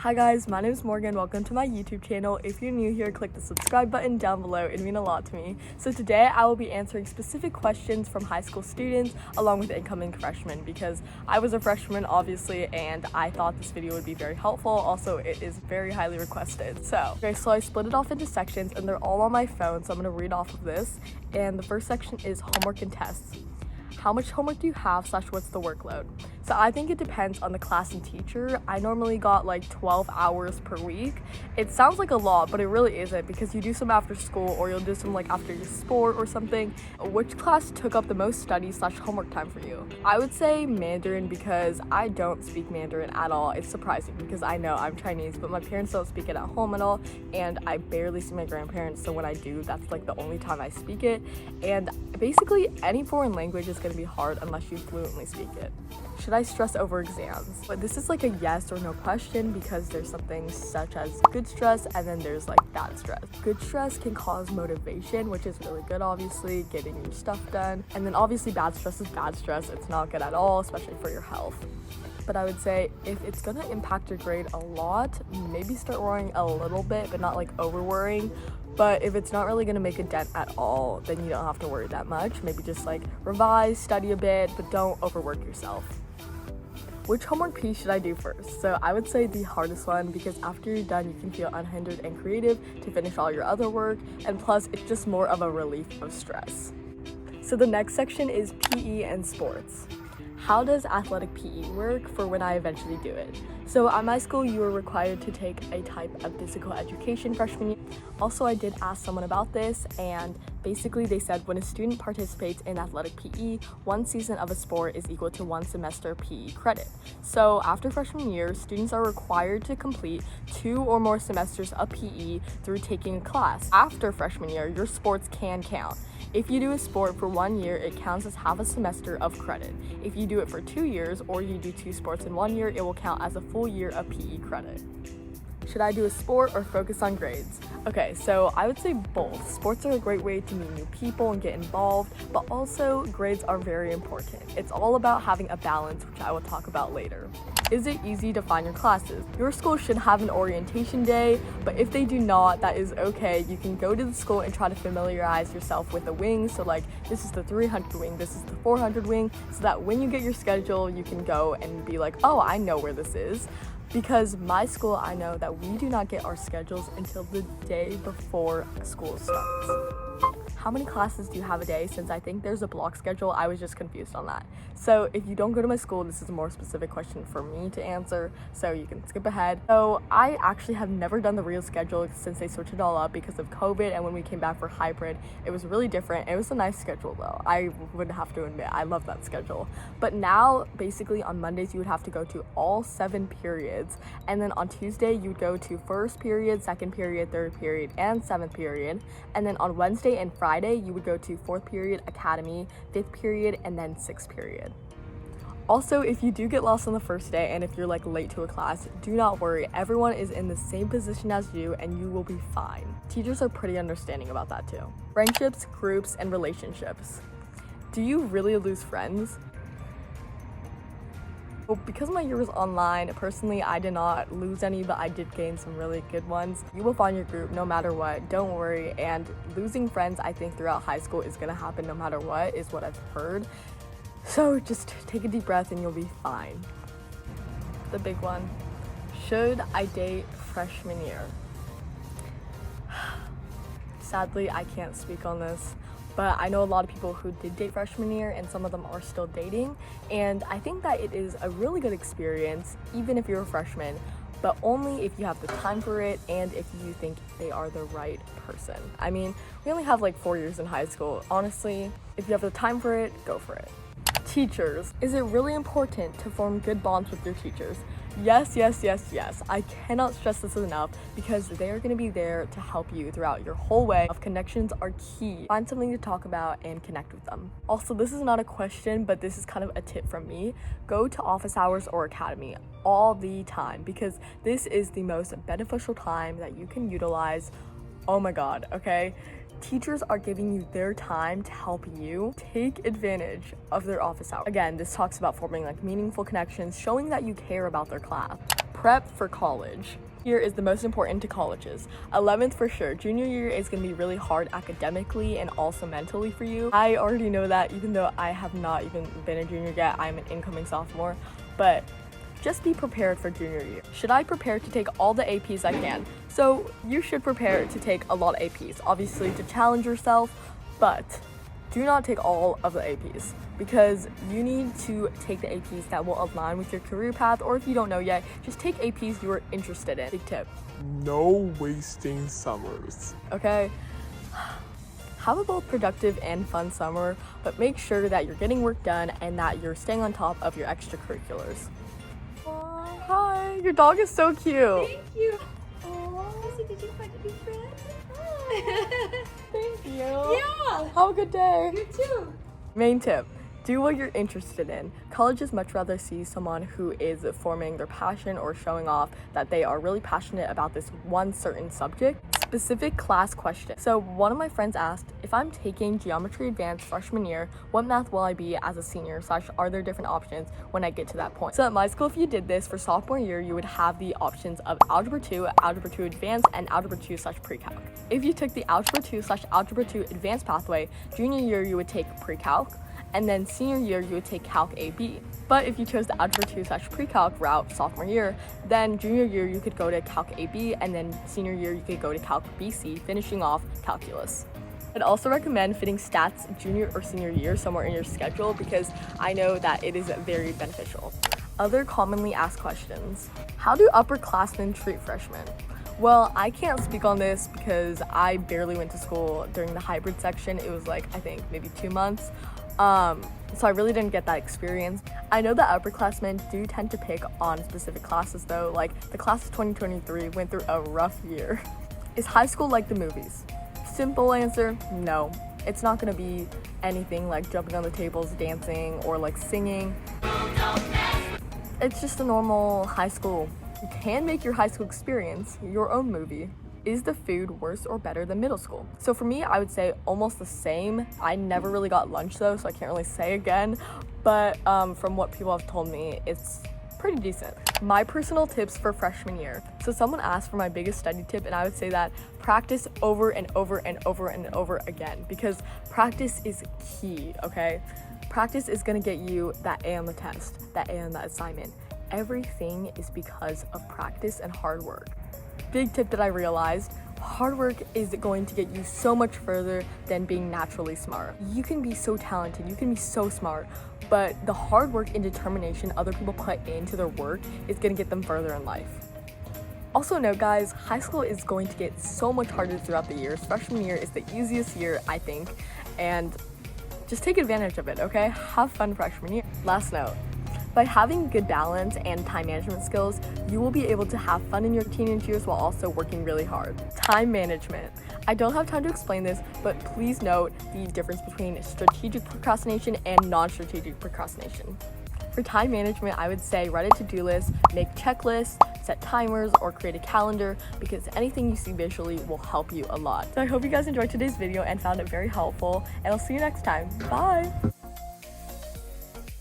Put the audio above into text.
Hi guys, my name is Morgan. Welcome to my YouTube channel. If you're new here, click the subscribe button down below. It'd mean a lot to me. So today I will be answering specific questions from high school students along with incoming freshmen because I was a freshman obviously and I thought this video would be very helpful. Also, it is very highly requested. So I split it off into sections and they're all on my phone. So I'm gonna read off of this. And the first section is homework and tests. How much homework do you have / what's the workload? So I think it depends on the class and teacher. I normally got like 12 hours per week. It sounds like a lot, but it really isn't because you do some after school or you'll do some like after your sport or something. Which class took up the most study / homework time for you? I would say Mandarin because I don't speak Mandarin at all. It's surprising because I know I'm Chinese, but my parents don't speak it at home at all. And I barely see my grandparents. So when I do, that's like the only time I speak it. And basically any foreign language is going to be hard unless you fluently speak it. Should I stress over exams? But this is like a yes or no question because there's something such as good stress and then there's like bad stress. Good stress can cause motivation, which is really good, obviously, getting your stuff done. And then obviously bad stress is bad stress. It's not good at all, especially for your health. But I would say if it's gonna impact your grade a lot, maybe start worrying a little bit, but not like over worrying. But if it's not really gonna make a dent at all, then you don't have to worry that much. Maybe just like revise, study a bit, but don't overwork yourself. Which homework piece should I do first? So I would say the hardest one because after you're done, you can feel unhindered and creative to finish all your other work. And plus, it's just more of a relief of stress. So the next section is PE and sports. How does athletic PE work for when I eventually do it? So at my school, you were required to take a type of physical education freshman year. Also, I did ask someone about this, and basically they said when a student participates in athletic PE, one season of a sport is equal to one semester PE credit. So after freshman year, students are required to complete 2 or more semesters of PE through taking a class. After freshman year, your sports can count. If you do a sport for 1 year, it counts as half a semester of credit. If you do it for 2 years or you do 2 sports in 1 year, it will count as a full year of PE credit. Should I do a sport or focus on grades? Okay, so I would say both. Sports are a great way to meet new people and get involved, but also grades are very important. It's all about having a balance, which I will talk about later. Is it easy to find your classes? Your school should have an orientation day, but if they do not, that is okay. You can go to the school and try to familiarize yourself with the wings. So like, this is the 300 wing, this is the 400 wing, so that when you get your schedule, you can go and be like, oh, I know where this is. Because my school, I know that we do not get our schedules until the day before school starts. How many classes do you have a day? Since I think there's a block schedule, I was just confused on that. So if you don't go to my school, this is a more specific question for me to answer, so you can skip ahead. So I actually have never done the real schedule since they switched it all up because of COVID, and when we came back for hybrid, it was really different. It was a nice schedule though. I would have to admit, I love that schedule. But now, basically on Mondays, you would have to go to all 7 periods, and then on Tuesday, you would go to first period, second period, third period, and 7th period. And then on Wednesday and Friday, you would go to 4th period, academy, 5th period, and then 6th period. Also, if you do get lost on the first day and if you're like late to a class, do not worry. Everyone is in the same position as you and you will be fine. Teachers are pretty understanding about that too. Friendships, groups, and relationships. Do you really lose friends? Well, because my year was online, personally, I did not lose any, but I did gain some really good ones. You will find your group no matter what, don't worry. And losing friends, I think throughout high school is gonna happen no matter what, is what I've heard. So just take a deep breath and you'll be fine. The big one, should I date freshman year? Sadly, I can't speak on this. But I know a lot of people who did date freshman year and some of them are still dating. And I think that it is a really good experience, even if you're a freshman, but only if you have the time for it and if you think they are the right person. I mean, we only have like 4 years in high school. Honestly, if you have the time for it, go for it. Teachers. Is it really important to form good bonds with your teachers? Yes, yes, yes, yes. I cannot stress this enough because they are going to be there to help you throughout your whole way. Connections are key. Find something to talk about and connect with them. Also, this is not a question, but this is kind of a tip from me. Go to office hours or academy all the time because this is the most beneficial time that you can utilize. Oh my God, okay? Teachers are giving you their time to help you. Take advantage of their office hours. Again, this talks about forming like meaningful connections, showing that you care about their class. Prep for college. Year is the most important to colleges. 11th for sure. Junior year is going to be really hard academically and also mentally for you. I already know that, even though I have not even been a junior yet. I'm an incoming sophomore, but just be prepared for junior year. Should I prepare to take all the APs I can? So you should prepare to take a lot of APs, obviously to challenge yourself, but do not take all of the APs, because you need to take the APs that will align with your career path, or if you don't know yet, just take APs you are interested in. Big tip. No wasting summers. Okay? Have a both productive and fun summer, but make sure that you're getting work done and that you're staying on top of your extracurriculars. Hi, your dog is so cute. Thank you. Oh, so did you find a new friend? Hi. Thank you. Yeah. Have a good day. You too. Main tip. Do what you're interested in. Colleges much rather see someone who is forming their passion or showing off that they are really passionate about this one certain subject. Specific class question. So one of my friends asked, if I'm taking Geometry Advanced freshman year, what math will I be as a senior, / are there different options when I get to that point? So at my school, if you did this for sophomore year, you would have the options of Algebra 2, Algebra 2 Advanced, and Algebra 2 / Pre-Calc. If you took the Algebra 2 / Algebra 2 Advanced pathway, junior year you would take Pre-Calc, and then senior year you would take Calc AB. But if you chose the Algebra 2 / Pre-Calc route sophomore year, then junior year you could go to Calc AB, and then senior year you could go to Calc BC, finishing off Calculus. I'd also recommend fitting stats junior or senior year somewhere in your schedule, because I know that it is very beneficial. Other commonly asked questions. How do upperclassmen treat freshmen? Well, I can't speak on this because I barely went to school during the hybrid section. It was like, I think maybe 2 months. So I really didn't get that experience. I know that upperclassmen do tend to pick on specific classes though, like the class of 2023 went through a rough year. Is high school like the movies? Simple answer, no. It's not gonna be anything like jumping on the tables, dancing, or like singing. It's just a normal high school. You can make your high school experience your own movie. Is the food worse or better than middle school? So for me, I would say almost the same. I never really got lunch though, so I can't really say again. But from what people have told me, it's pretty decent. My personal tips for freshman year. So someone asked for my biggest study tip, and I would say that practice over and over and over and over again, because practice is key, okay? Practice is gonna get you that A on the test, that A on that assignment. Everything is because of practice and hard work. Big tip that I realized, hard work is going to get you so much further than being naturally smart. You can be so talented, you can be so smart, but the hard work and determination other people put into their work is going to get them further in life. Also note guys, high school is going to get so much harder throughout the years. Freshman year is the easiest year, I think, and just take advantage of it, okay? Have fun freshman year. Last note. By having good balance and time management skills, you will be able to have fun in your teenage years while also working really hard. Time management. I don't have time to explain this, but please note the difference between strategic procrastination and non-strategic procrastination. For time management, I would say write a to-do list, make checklists, set timers, or create a calendar, because anything you see visually will help you a lot. So I hope you guys enjoyed today's video and found it very helpful, and I'll see you next time. Bye!